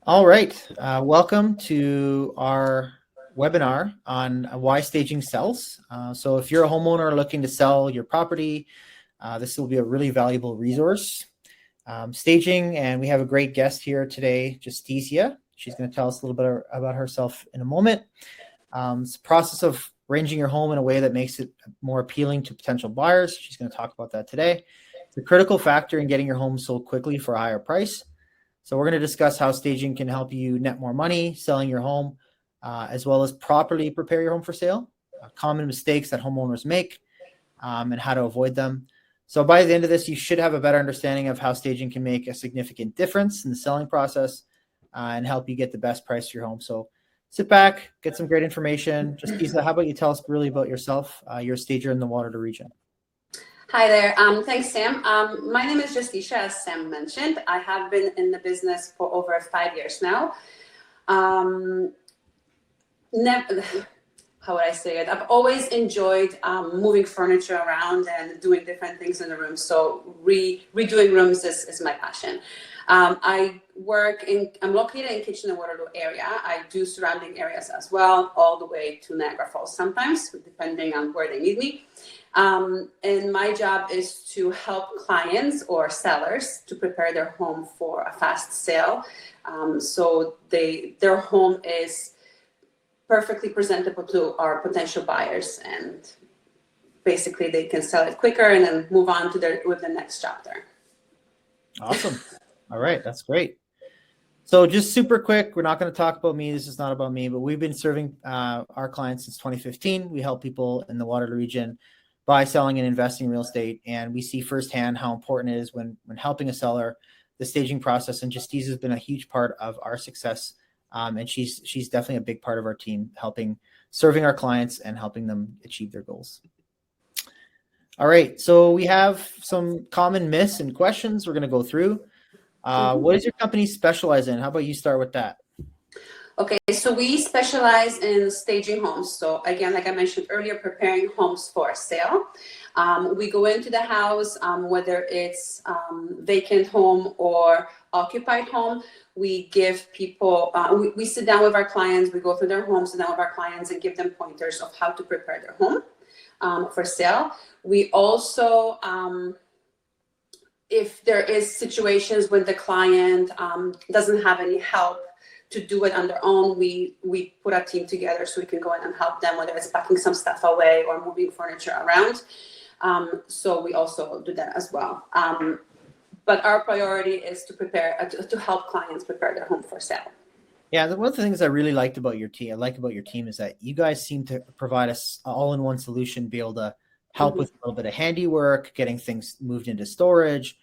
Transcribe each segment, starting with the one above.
All right. Welcome to our webinar on why staging sells. So if you're a homeowner looking to sell your property, this will be a really valuable resource. Staging, and we have a great guest here today, Justicia. She's going to tell us a little bit about herself in a moment. It's a process of arranging your home in a way that makes it more appealing to potential buyers. She's going to talk about that today. It's a critical factor in getting your home sold quickly for a higher price. So we're going to discuss how staging can help you net more money selling your home, as well as properly prepare your home for sale, common mistakes that homeowners make, and how to avoid them. So by the end of this, you should have a better understanding of how staging can make a significant difference in the selling process and help you get the best price for your home. So sit back, get some great information. Justicia, how about you tell us really about yourself? You're a stager in the Waterloo region. Hi there. Thanks, Sam. My name is Justicia, as Sam mentioned. I have been in the business for over 5 years now. How would I say it? I've always enjoyed moving furniture around and doing different things in the room. So redoing rooms is my passion. I'm located in Kitchener-Waterloo area. I do surrounding areas as well, all the way to Niagara Falls sometimes, depending on where they need me. And my job is to help clients or sellers to prepare their home for a fast sale. So their home is perfectly presentable to our potential buyers, and basically they can sell it quicker and then move on to with the next chapter. Awesome. All right. That's great. So just super quick, we're not going to talk about me. This is not about me, but we've been serving our clients since 2015. We help people in the Waterloo region buy, selling, and investing in real estate. And we see firsthand how important it is when helping a seller, the staging process. And Justicia has been a huge part of our success. And she's definitely a big part of our team, serving our clients and helping them achieve their goals. All right. So we have some common myths and questions we're going to go through. What does your company specialize in? How about you start with that? Okay, so we specialize in staging homes. So again, like I mentioned earlier, preparing homes for sale. We go into the house, whether it's vacant home or occupied home. We give people, we sit down with our clients, we go through their homes, sit down with our clients and give them pointers of how to prepare their home for sale. We also, if there is situations when the client doesn't have any help to do it on their own, we put a team together so we can go in and help them, whether it's packing some stuff away or moving furniture around. So we also do that as well. But our priority is to prepare, to help clients prepare their home for sale. Yeah, one of the things I really liked about your team, is that you guys seem to provide us all-in-one solution, be able to help with a little bit of handiwork, getting things moved into storage,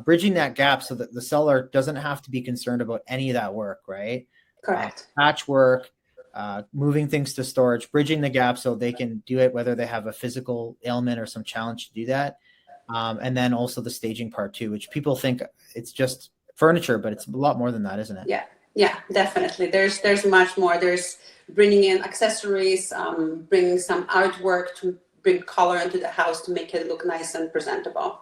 bridging that gap so that the seller doesn't have to be concerned about any of that work, right? Correct. Patchwork, moving things to storage, bridging the gap so they can do it, whether they have a physical ailment or some challenge to do that. And then also the staging part too, which people think it's just furniture, but it's a lot more than that, isn't it? Yeah, definitely. There's much more. There's bringing in accessories, bringing some artwork to bring color into the house to make it look nice and presentable.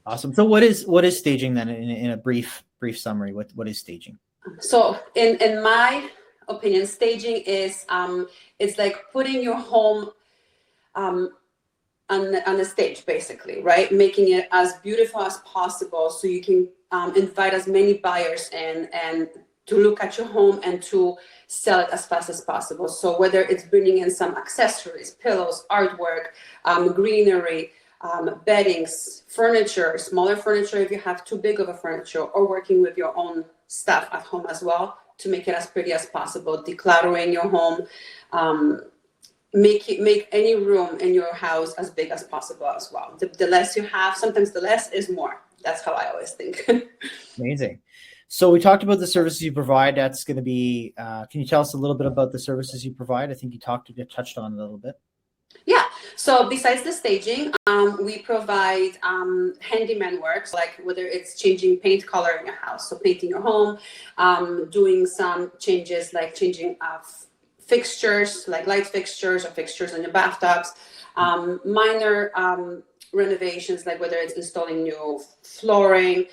Awesome. So what is staging then in a brief summary? What is staging? So in my opinion, staging is it's like putting your home on the stage, basically, right? Making it as beautiful as possible so you can invite as many buyers in and to look at your home and to sell it as fast as possible. So whether it's bringing in some accessories, pillows, artwork, greenery, beddings, furniture, smaller furniture if you have too big of a furniture, or working with your own stuff at home as well to make it as pretty as possible, decluttering your home, make any room in your house as big as possible as well. The less you have, sometimes the less is more. That's how I always think. Amazing. So we talked about the services you provide. That's going to be, can you tell us a little bit about the services you provide? I think you touched on it a little bit. Yeah. So besides the staging, we provide handyman work, like whether it's changing paint color in your house, so painting your home, doing some changes like changing fixtures, like light fixtures or fixtures in your bathtubs, minor renovations, like whether it's installing new flooring.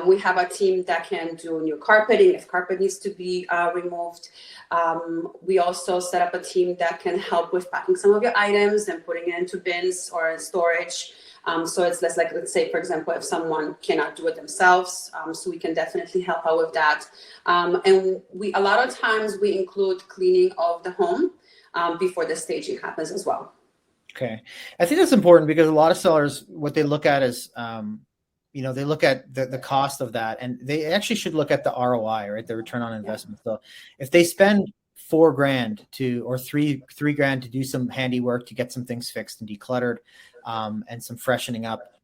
We have a team that can do new carpeting if carpet needs to be removed. We also set up a team that can help with packing some of your items and putting it into bins or in storage. So it's less like, let's say, for example, if someone cannot do it themselves, so we can definitely help out with that. And a lot of times we include cleaning of the home before the staging happens as well. Okay. I think that's important because a lot of sellers, what they look at is, they look at the cost of that, and they actually should look at the ROI, right? The return on investment. So if they spend $4,000 or $3,000 to do some handiwork to get some things fixed and decluttered, and some freshening up,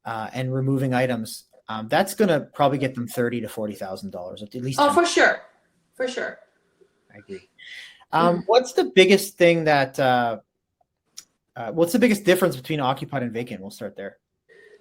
and removing items, that's going to probably get them $30,000 to $40,000 at least. Oh, for sure. I agree. What's the biggest thing that, what's the biggest difference between occupied and vacant? We'll start there.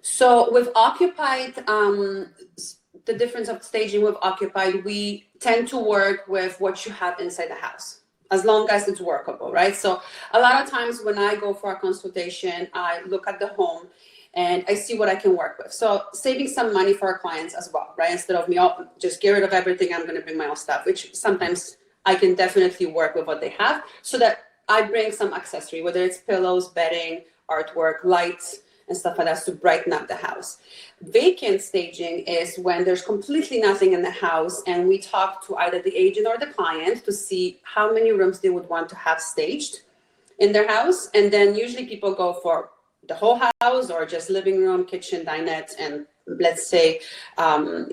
So with occupied, the difference of staging with occupied, we tend to work with what you have inside the house, as long as it's workable, right? So a lot of times when I go for a consultation, I look at the home and I see what I can work with. So saving some money for our clients as well, right? Instead of me, just get rid of everything, I'm going to bring my own stuff, which sometimes I can definitely work with what they have, so that I bring some accessory, whether it's pillows, bedding, artwork, lights, and stuff like that to brighten up the house. Vacant staging is when there's completely nothing in the house, and we talk to either the agent or the client to see how many rooms they would want to have staged in their house. And then usually people go for the whole house or just living room, kitchen, dinette, and let's say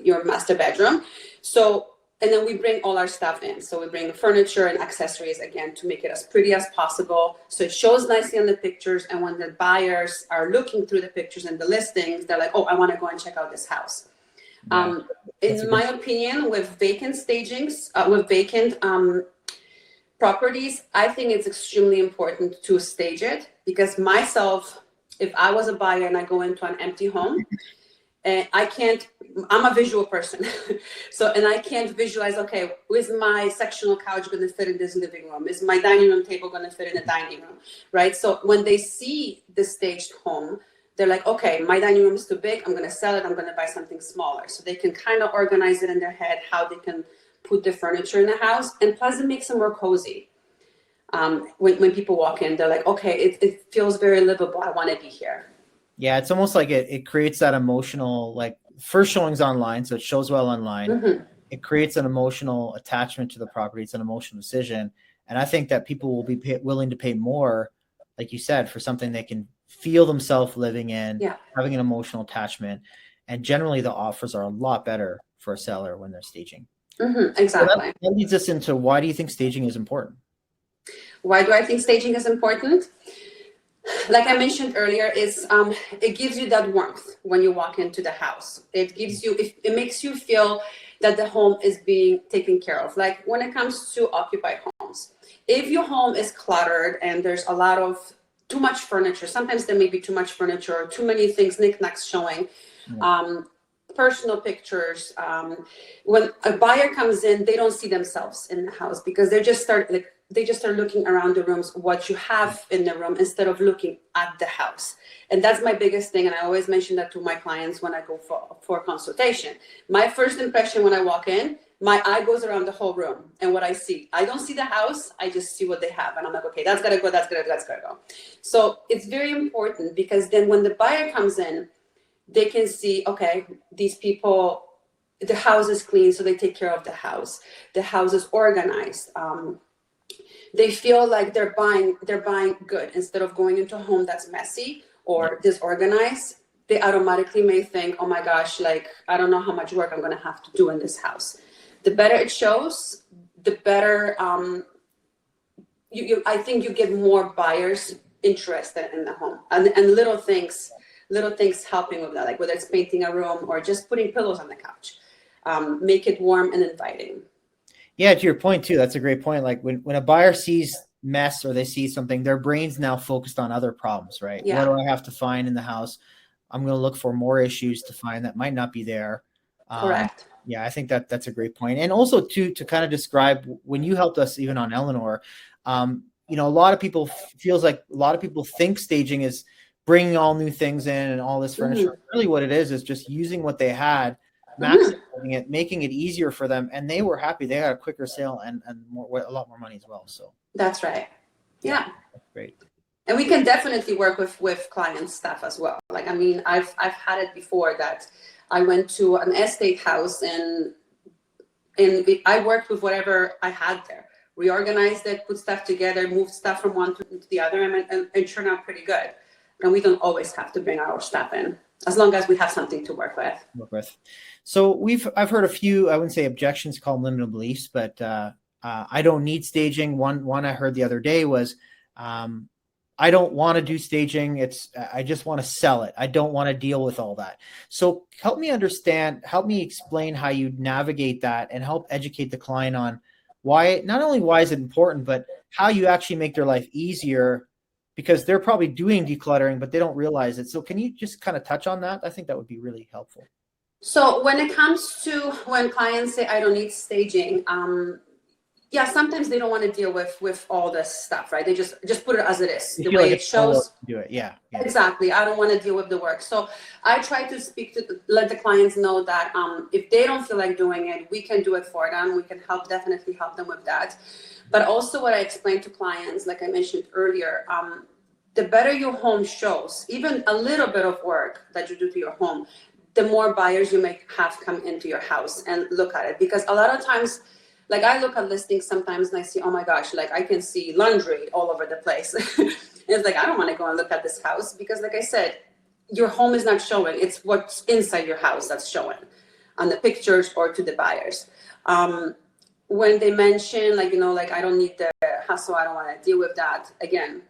your master bedroom. And then we bring all our stuff in. So we bring furniture and accessories, again, to make it as pretty as possible. So it shows nicely on the pictures. And when the buyers are looking through the pictures and the listings, they're like, oh, I want to go and check out this house. Yeah, in my opinion, with vacant stagings, with vacant properties, I think it's extremely important to stage it, because myself, if I was a buyer and I go into an empty home, and I'm a visual person. And I can't visualize, okay, is my sectional couch going to fit in this living room? Is my dining room table going to fit in the dining room, right? So when they see the staged home, they're like, okay, my dining room is too big. I'm going to sell it. I'm going to buy something smaller. So they can kind of organize it in their head, how they can put the furniture in the house. And plus it makes them more cozy. When people walk in, they're like, okay, it feels very livable. I want to be here. Yeah, it's almost like it creates that emotional, like, first showings online, so it shows well online. Mm-hmm. It creates an emotional attachment to the property. It's an emotional decision. And I think that people will be willing to pay more, like you said, for something they can feel themselves living in, having an emotional attachment. And generally the offers are a lot better for a seller when they're staging. Mm-hmm, exactly. So that leads us into, why do you think staging is important? Why do I think staging is important? Like I mentioned earlier, it gives you that warmth when you walk into the house. It makes you feel that the home is being taken care of. Like when it comes to occupied homes, if your home is cluttered and there's a lot of too much furniture, sometimes there may be too much furniture or too many things, knickknacks showing, personal pictures. When a buyer comes in, they don't see themselves in the house, because they just start looking around the rooms, what you have in the room, instead of looking at the house. And that's my biggest thing. And I always mention that to my clients when I go for consultation. My first impression when I walk in, my eye goes around the whole room and what I see. I don't see the house, I just see what they have. And I'm like, okay, that's gotta go, that's gotta go. So it's very important, because then when the buyer comes in, they can see, okay, these people, the house is clean, so they take care of the house. The house is organized. They feel like they're buying good, instead of going into a home that's messy or disorganized. They automatically may think, oh my gosh, like, I don't know how much work I'm going to have to do in this house. The better it shows, the better, I think you get more buyers interested in the home, and little things helping with that, like whether it's painting a room or just putting pillows on the couch, make it warm and inviting. Yeah, to your point too, that's a great point. Like when a buyer sees mess or they see something, their brain's now focused on other problems, right? Yeah. What do I have to find in the house? I'm going to look for more issues to find that might not be there. Correct. Yeah, I think that's a great point. And also to kind of describe, when you helped us even on Eleanor, a lot of people think staging is bringing all new things in and all this furniture. Really what it is just using what they had, maximizing it, making it easier for them. And they were happy. They had a quicker sale and a lot more money as well. So that's right. Yeah. That's great. And we can definitely work with client stuff as well. Like, I mean, I've had it before that I went to an estate house and I worked with whatever I had there, reorganized it, put stuff together, moved stuff from one to the other, and it turned out pretty good. And we don't always have to bring our stuff in, as long as we have something to work with. So I've heard a few, I wouldn't say objections, call them limited beliefs, but I don't need staging. One I heard the other day was, I don't want to do staging. I just want to sell it. I don't want to deal with all that. So help me explain how you navigate that and help educate the client on why, not only why is it important, but how you actually make their life easier, because they're probably doing decluttering, but they don't realize it. So can you just kind of touch on that? I think that would be really helpful. So when it comes to when clients say, I don't need staging, yeah, sometimes they don't want to deal with all this stuff, right? They just put it as it is, the way it shows. Do it. Yeah. Exactly. I don't want to deal with the work. So I try to let the clients know that if they don't feel like doing it, we can do it for them. We can definitely help them with that. But also what I explain to clients, like I mentioned earlier, the better your home shows, even a little bit of work that you do to your home, the more buyers you may have come into your house and look at it. Because a lot of times, like I look at listings sometimes and I see, oh my gosh, like I can see laundry all over the place. It's like, I don't want to go and look at this house because, like I said, your home is not showing. It's what's inside your house that's showing on the pictures or to the buyers. When they mention, like, like I don't need the hassle, I don't want to deal with that. Again,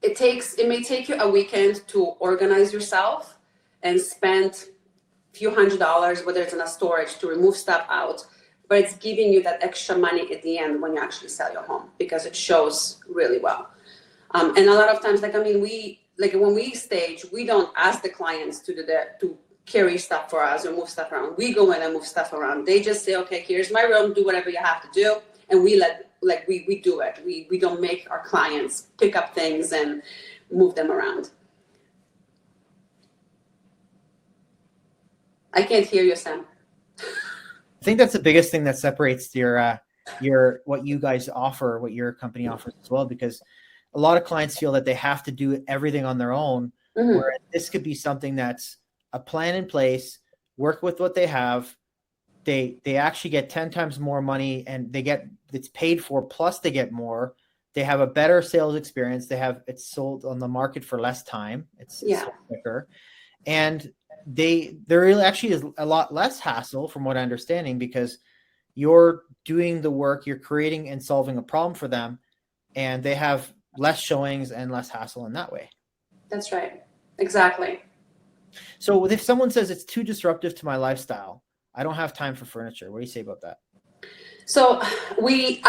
it may take you a weekend to organize yourself and spend a few $100s, whether it's in a storage, to remove stuff out. But it's giving you that extra money at the end when you actually sell your home because it shows really well. And a lot of times, like, I mean, when we stage, we don't ask the clients to carry stuff for us or move stuff around. We go in and move stuff around. They just say, okay, here's my room, do whatever you have to do. And we do it. We don't make our clients pick up things and move them around. I can't hear you, Sam. I think that's the biggest thing that separates your what you guys offer, what your company offers as well, because a lot of clients feel that they have to do everything on their own, where this could be something that's a plan in place, work with what they have. They actually get 10 times more money and it's paid for, plus they get more. They have a better sales experience. It's sold on the market for less time. It's sold quicker. And there really actually is a lot less hassle from what I'm understanding, because you're doing the work, you're creating and solving a problem for them, and they have less showings and less hassle in that way. That's right. Exactly. So if someone says it's too disruptive to my lifestyle, I don't have time for furniture, what do you say about that? So I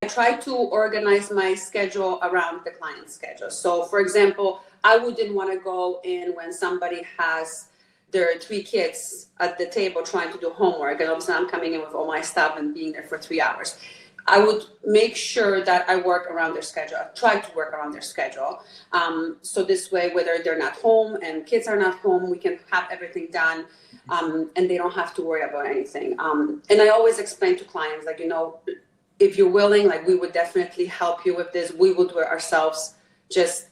try to organize my schedule around the client's schedule. So for example, I wouldn't want to go in when somebody has their 3 kids at the table trying to do homework, and all of a sudden I'm coming in with all my stuff and being there for 3 hours. I would make sure that I work around their schedule. I try to work around their schedule. So this way, whether they're not home and kids are not home, we can have everything done, and they don't have to worry about anything. And I always explain to clients, like, if you're willing, like, we would definitely help you with this. We will do it ourselves. Just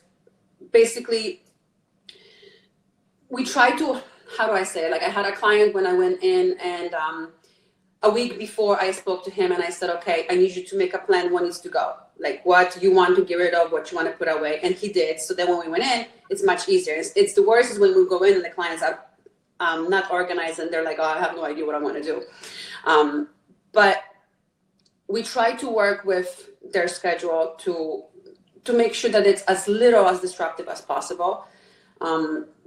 basically, we try to, how do I say it? Like, I had a client when I went in, and a week before I spoke to him and I said, okay, I need you to make a plan what needs to go. Like, what you want to get rid of, what you want to put away. And he did. So then when we went in, it's much easier. It's the worst is when we go in and the clients are not organized and they're like, oh, I have no idea what I want to do. But we try to work with their schedule to make sure that it's as little as disruptive as possible.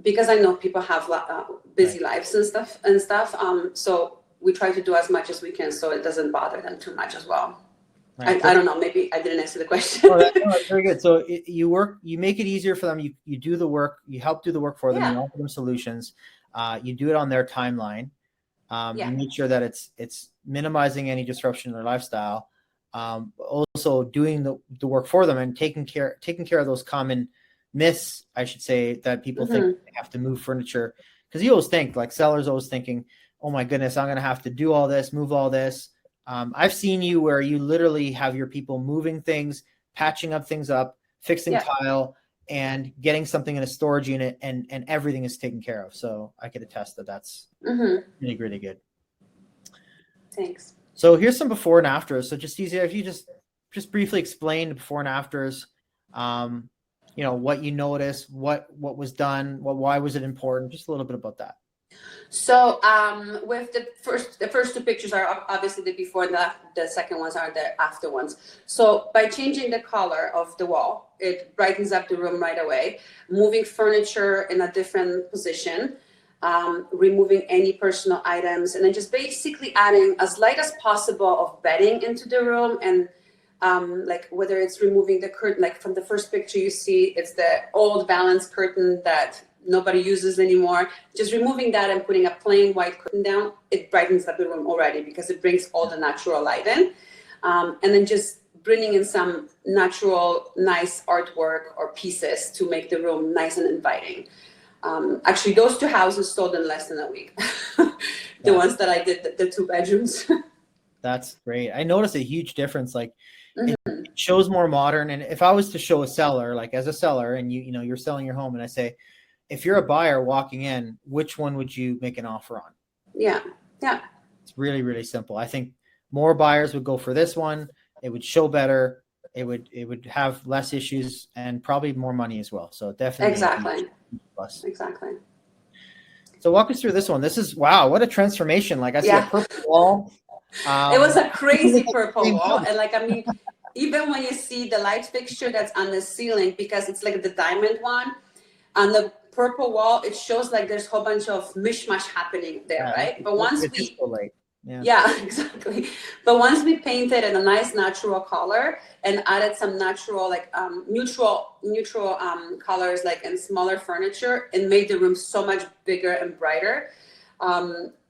Because I know people have busy lives and stuff. So we try to do as much as we can so it doesn't bother them too much as well. Right. I don't know, maybe I didn't answer the question. That's very good. So you make it easier for them. You do the work, you help do the work for them, you offer them solutions. You do it on their timeline. You make sure that it's minimizing any disruption in their lifestyle. Also doing the work for them and taking care of those common myths, I should say, that people think Mm-hmm. they have to move furniture. Because you always think, like sellers always thinking, oh my goodness, I'm going to have to do all this, move all this. I've seen you where you literally have your people moving things, patching up things up, fixing Yeah. tile, and getting something in a storage unit, and everything is taken care of. So I could attest that that's Mm-hmm. really, really good. Thanks. So here's some before and afters. So just easier if you just briefly explain the before and afters. You know, what you noticed, what was done, why was it important? Just a little bit about that. So with the first two pictures are obviously the before, and the second ones are the after ones. So by changing the color of the wall, it brightens up the room right away. Moving furniture in a different position, removing any personal items, and then just basically adding as light as possible of bedding into the room. And like whether it's removing the curtain, like from the first picture you see, it's the old valance curtain that nobody uses anymore. Just removing that and putting a plain white curtain down, it brightens up the room already because it brings all the natural light in. And then just bringing in some natural, nice artwork or pieces to make the room nice and inviting. Actually, those two houses sold in less than a week. The ones that I did, the two bedrooms. That's great. I noticed a huge difference. Like Mm-hmm. it shows more modern. And if I was to show a seller, like as a seller, and you know, you're selling your home, and I say, if you're a buyer walking in, which one would you make an offer on? Yeah. Yeah. It's really, really simple. I think more buyers would go for this one. It would show better. It would have less issues and probably more money as well. So definitely Exactly. plus. Exactly. So walk us through this one. This is, wow, what a transformation. Like I see a purple wall. It was a crazy purple same wall. house. And like, I mean, even when you see the light fixture that's on the ceiling, because it's like the diamond one, on the purple wall, it shows like there's a whole bunch of mishmash happening there, Yeah, right? But once it's we, so late. Yeah. yeah, exactly. But once we painted in a nice natural color and added some natural, like neutral colors, like in smaller furniture, and made the room so much bigger and brighter.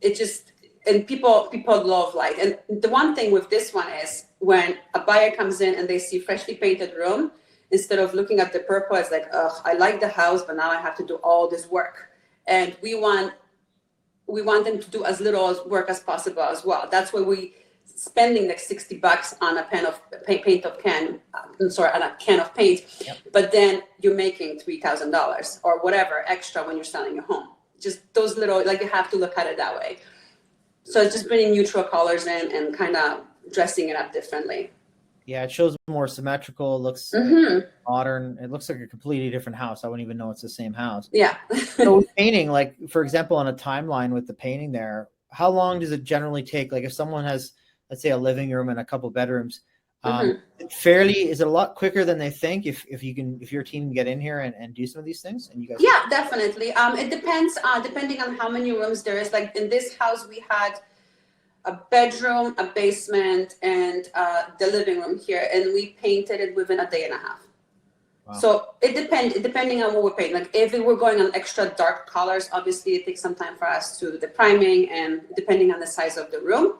It just, and people love light. And the one thing with this one is when a buyer comes in and they see freshly painted room, instead of looking at the purple, it's like, ugh, I like the house, but now I have to do all this work. And we want them to do as little work as possible as well. That's why we spending like $60 on a pan of paint of can. On a can of paint. Yep. But then you're making $3,000 or whatever extra when you're selling your home. Just those little, like you have to look at it that way. So it's just bringing neutral colors in and kind of dressing it up differently. Yeah, it shows more symmetrical. It looks modern. It looks like a completely different house. I wouldn't even know it's the same house. Yeah. So painting, like for example, on a timeline with the painting there, how long does it generally take? Like if someone has, let's say, a living room and a couple bedrooms, is it a lot quicker than they think if your team can get in here and do some of these things? And you guys, yeah, definitely. It depends, depending on how many rooms there is. Like in this house, we had a bedroom, a basement, and the living room here, and we painted it within a day and a half. Wow. So it depending on what we're painting. Like if we were going on extra dark colors, obviously it takes some time for us to do the priming, and depending on the size of the room,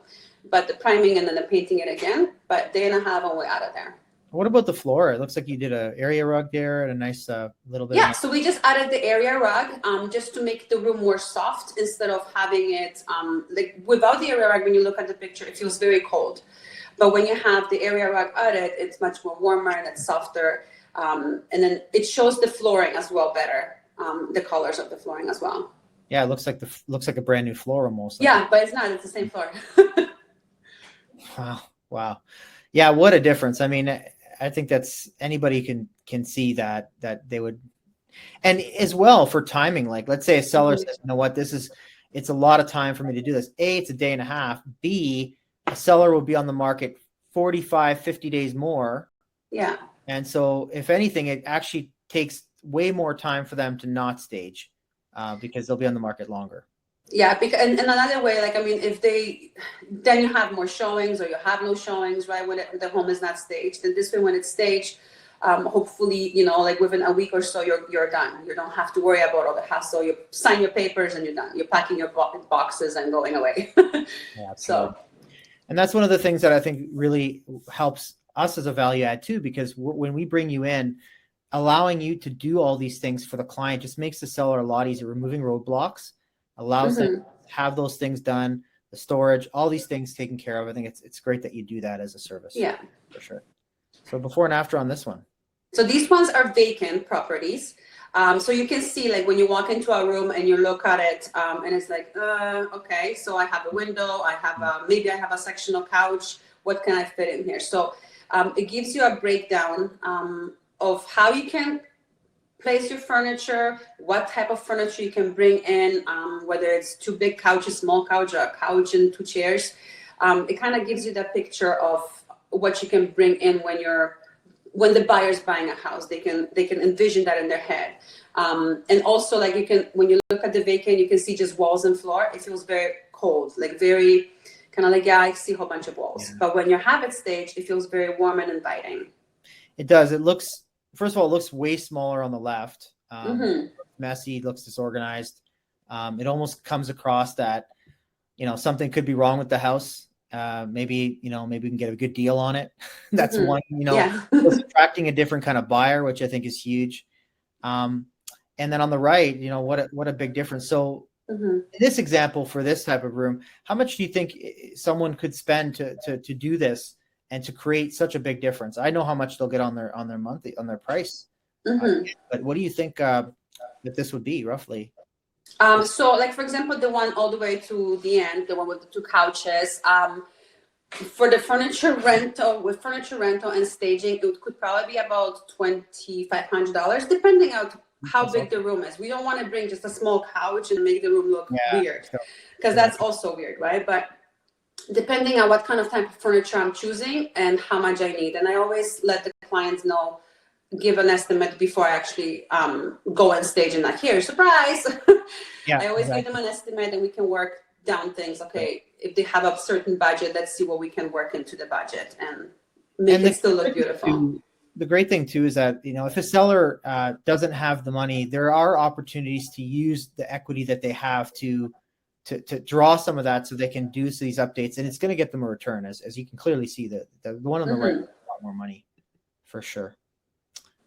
but the priming and then the painting it again. But day and a half and we're out of there. What about the floor? It looks like you did an area rug there and a nice little bit. Yeah, so we just added the area rug just to make the room more soft instead of having it like without the area rug. When you look at the picture, it feels very cold, but when you have the area rug added, it's much more warmer and it's softer, and then it shows the flooring as well better, the colors of the flooring as well. Yeah, it looks like a brand new floor almost. Yeah, but it's not. It's the same floor. Wow. Yeah, what a difference. I mean, I think that's anybody can see that they would, and as well for timing. Like, let's say a seller says, you know what, it's a lot of time for me to do this. A, it's a day and a half. B, a seller will be on the market 45, 50 days more. Yeah. And so if anything, it actually takes way more time for them to not stage because they'll be on the market longer. Yeah, because and another way, like, I mean, if then you have more showings or you have no showings, right, when the home is not staged. And this way, when it's staged, hopefully, like within a week or so, you're done. You don't have to worry about all the hassle. You sign your papers and you're done. You're packing your boxes and going away. Yeah, so, and that's one of the things that I think really helps us as a value add too, because when we bring you in, allowing you to do all these things for the client just makes the seller a lot easier. Removing roadblocks allows them to have those things done, the storage, all these things taken care of. I think it's great that you do that as a service. Yeah, for sure. So before and after on this one. So these ones are vacant properties. So you can see, like, when you walk into a room and you look at it, and it's like, okay, so I have a window, I have maybe I have a sectional couch. What can I fit in here? So it gives you a breakdown of how you can place your furniture, what type of furniture you can bring in, whether it's two big couches, small couch, or a couch and two chairs. It kind of gives you that picture of what you can bring in when the buyer's buying a house. They can envision that in their head. And also, like, when you look at the vacant, you can see just walls and floor. It feels very cold, like very kind of like, yeah, I see a whole bunch of walls. Yeah. But when you have it staged, it feels very warm and inviting. It does. It looks, first of all, it looks way smaller on the left. Messy, looks disorganized. It almost comes across that, something could be wrong with the house. Maybe we can get a good deal on it. That's one, it's attracting a different kind of buyer, which I think is huge. And then on the right, what a big difference. So in this example, for this type of room, how much do you think someone could spend to do this and to create such a big difference? I know how much they'll get on their monthly, on their price. But what do you think that this would be roughly? So, like, for example, the one all the way to the end, the one with the two couches, for the furniture rental and staging, it could probably be about $2,500, depending on how big the room is. We don't want to bring just a small couch and make the room look weird, because that's also weird, right? But depending on what kind of type of furniture I'm choosing and how much I need. And I always let the clients know, give an estimate before I actually go and stage and like, here, surprise. I always give them an estimate, and we can work down things. Okay, if they have a certain budget, let's see what we can work into the budget and make it still look beautiful. The great thing too is that, if a seller doesn't have the money, there are opportunities to use the equity that they have to draw some of that so they can do these updates, and it's going to get them a return. As you can clearly see, the one on the right, a lot more money for sure.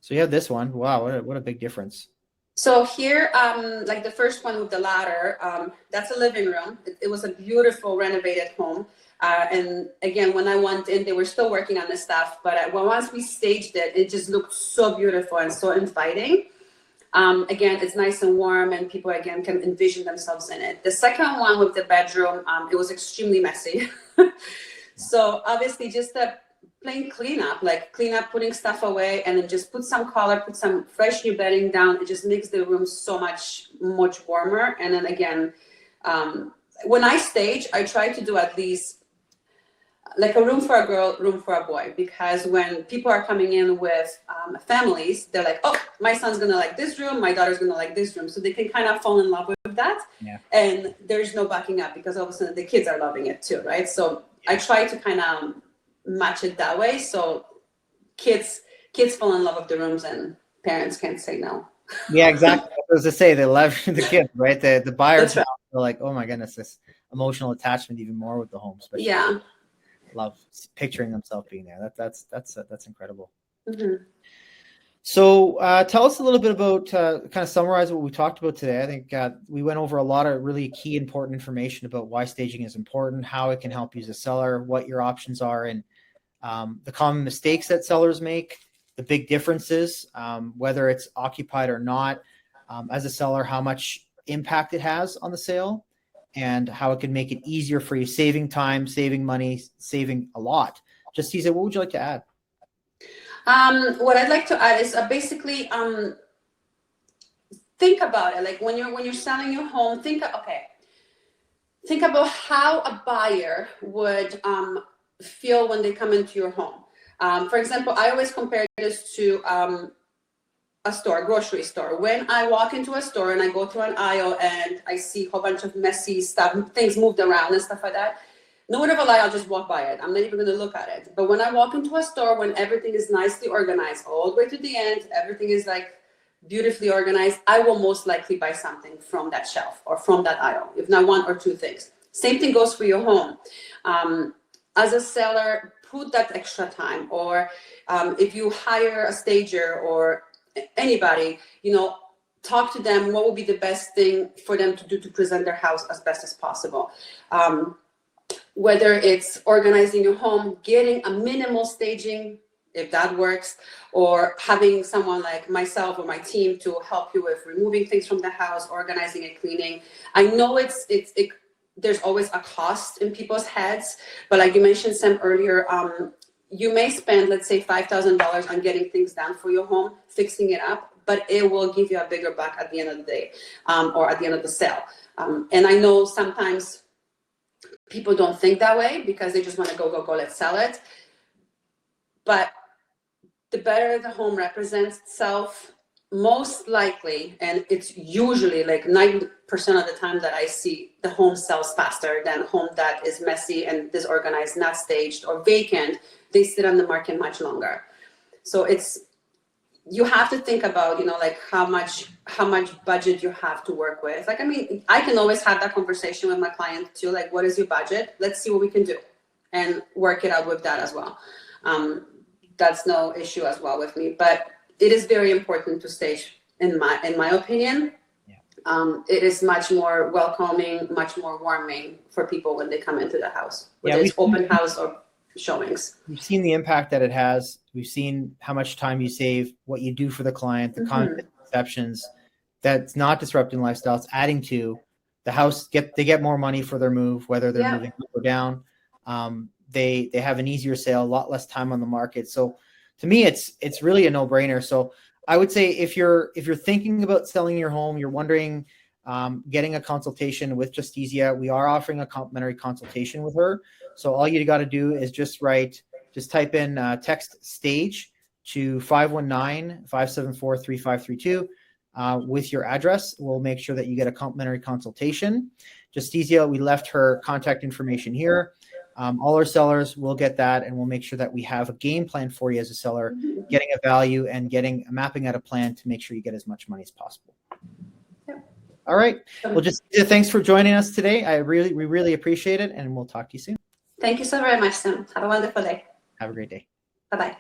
So you have this one. Wow, what a big difference. So here, like the first one with the ladder, that's a living room. It was a beautiful renovated home. And again, when I went in, they were still working on the stuff. But once we staged it, it just looked so beautiful and so inviting. Again, it's nice and warm, and people, again, can envision themselves in it. The second one with the bedroom, it was extremely messy. So obviously just a plain cleanup, like putting stuff away, and then just put some color, put some fresh new bedding down. It just makes the room so much warmer. And then again, when I stage, I try to do at least like a room for a girl, room for a boy, because when people are coming in with families, they're like, oh, my son's gonna like this room, my daughter's gonna like this room, so they can kind of fall in love with that. And there's no backing up, because all of a sudden the kids are loving it too, right? So I try to kind of match it that way, so kids fall in love with the rooms and parents can't say no. Yeah, exactly. I was to say, they love the kids, right? The buyers are like, oh my goodness, this emotional attachment even more with the home, especially. Yeah, love picturing themselves being there. That's incredible. So tell us a little bit about, kind of summarize what we talked about today. I think we went over a lot of really key important information about why staging is important, how it can help you as a seller, what your options are, and the common mistakes that sellers make, the big differences, whether it's occupied or not, as a seller, how much impact it has on the sale, and how it can make it easier for you, saving time, saving money, saving a lot. Justiza, what would you like to add? What I'd like to add is basically think about it. Like when you're selling your home, think about how a buyer would feel when they come into your home. For example, I always compare this to a store, grocery store. When I walk into a store and I go through an aisle and I see a whole bunch of messy stuff, things moved around and stuff like that, no word of a lie, I'll just walk by it. I'm not even going to look at it. But when I walk into a store, when everything is nicely organized all the way to the end, everything is like beautifully organized, I will most likely buy something from that shelf or from that aisle, if not one or two things. Same thing goes for your home. As a seller, put that extra time, or if you hire a stager or anybody, talk to them. What would be the best thing for them to do to present their house as best as possible? Whether it's organizing your home, getting a minimal staging, if that works, or having someone like myself or my team to help you with removing things from the house, organizing and cleaning. I know there's always a cost in people's heads, but like you mentioned, Sam, earlier, you may spend, let's say, $5,000 on getting things done for your home, fixing it up, but it will give you a bigger buck at the end of the day, or at the end of the sale. And I know sometimes people don't think that way because they just want to go, let's sell it. But the better the home represents itself, most likely, and it's usually like 90% of the time that I see the home sells faster than a home that is messy and disorganized, not staged or vacant. They sit on the market much longer. So you have to think about, like how much budget you have to work with. Like, I mean, I can always have that conversation with my client too. Like, what is your budget? Let's see what we can do and work it out with that as well. That's no issue as well with me, but it is very important to stage in my opinion. Yeah. It is much more welcoming, much more warming for people when they come into the house, whether it's open house or showings. We've seen the impact that it has. We've seen how much time you save, what you do for the client, the conceptions. That's not disrupting lifestyle. It's adding to the house. They get more money for their move, whether they're moving up or down. They have an easier sale, a lot less time on the market. So to me, it's really a no-brainer. So I would say if you're thinking about selling your home, you're wondering, getting a consultation with Justicia, we are offering a complimentary consultation with her. So all you got to do is just type in text stage to 519-574-3532 with your address. We'll make sure that you get a complimentary consultation. Justicia, we left her contact information here. All our sellers will get that, and we'll make sure that we have a game plan for you as a seller, getting a value and mapping out a plan to make sure you get as much money as possible. Yep. All right. Well, Justicia, thanks for joining us today. We really appreciate it, and we'll talk to you soon. Thank you so very much, Sam. Have a wonderful day. Have a great day. Bye-bye.